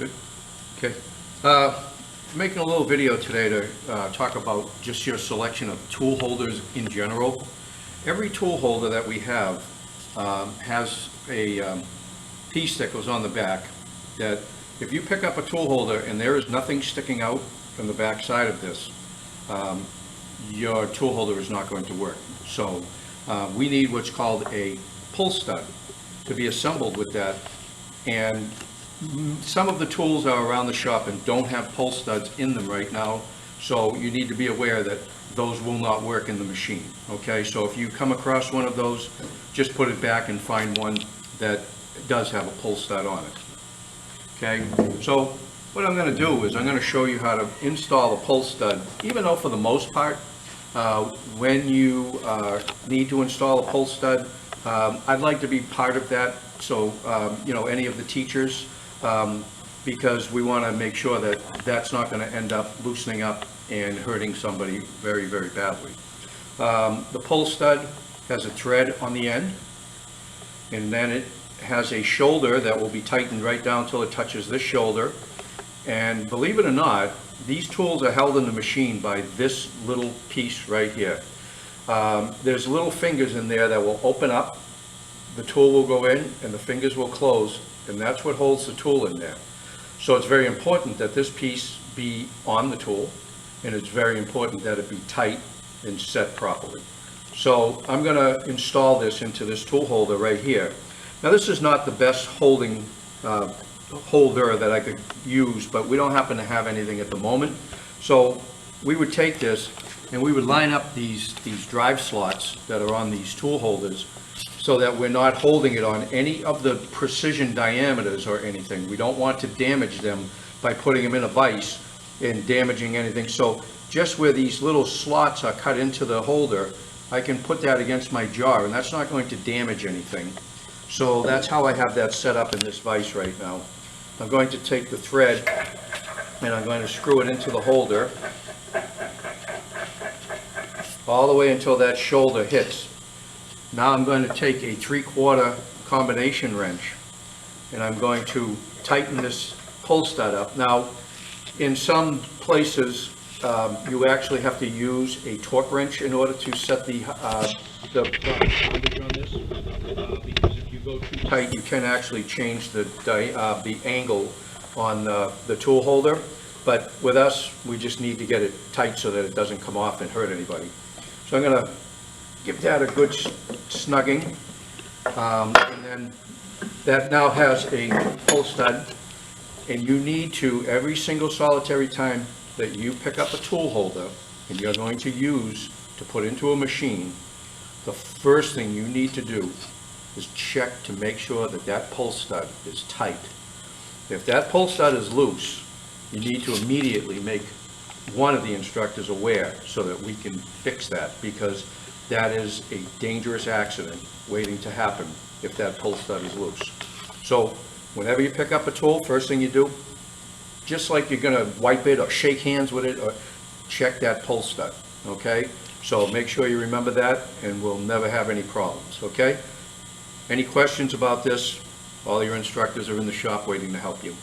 Good. Okay. Making a little video today to talk about just your selection of tool holders in general. Every tool holder that we have has a piece that goes on the back that if you pick up a tool holder and there is nothing sticking out from the back side of this, your tool holder is not going to work. So we need what's called a pull stud to be assembled with that, and some of the tools are around the shop and don't have pull studs in them right now, so you need to be aware that those will not work in the machine. Okay, so if you come across one of those, just put it back and find one that does have a pull stud on it. Okay, so what I'm going to do is I'm going to show you how to install a pull stud, even though for the most part when you need to install a pull stud, I'd like to be part of that, so you know, any of the teachers, because we want to make sure that that's not going to end up loosening up and hurting somebody very, very badly. The pull stud has a thread on the end, and then it has a shoulder that will be tightened right down till it touches this shoulder. And believe it or not, these tools are held in the machine by this little piece right here. There's little fingers in there that will open up, the tool will go in, and the fingers will close, and that's what holds the tool in there. So it's very important that this piece be on the tool, and it's very important that it be tight and set properly. So I'm going to install this into this tool holder right here. Now this is not the best holding holder that I could use, but we don't happen to have anything at the moment. So we would take this and we would line up these drive slots that are on these tool holders, so that we're not holding it on any of the precision diameters or anything. We don't want to damage them by putting them in a vise and damaging anything. So just where these little slots are cut into the holder, I can put that against my jar, and that's not going to damage anything. So that's how I have that set up in this vise right now. I'm going to take the thread and I'm going to screw it into the holder all the way until that shoulder hits. Now I'm going to take a 3/4 combination wrench and I'm going to tighten this pull stud up. Now in some places you actually have to use a torque wrench in order to set the bondage on this, because if you go too tight you can actually change the angle on the tool holder. But with us, we just need to get it tight so that it doesn't come off and hurt anybody. So I'm going to give that a good snugging, and then that now has a pull stud, and you need to, every single solitary time that you pick up a tool holder and you're going to use to put into a machine, the first thing you need to do is check to make sure that that pull stud is tight. If that pull stud is loose, you need to immediately make one of the instructors aware so that we can fix that, because that is a dangerous accident waiting to happen if that pull stud is loose. So whenever you pick up a tool, first thing you do, just like you're going to wipe it or shake hands with it, or check that pull stud. Okay, so make sure you remember that, and we'll never have any problems. Okay, any questions about this? All your instructors are in the shop waiting to help you.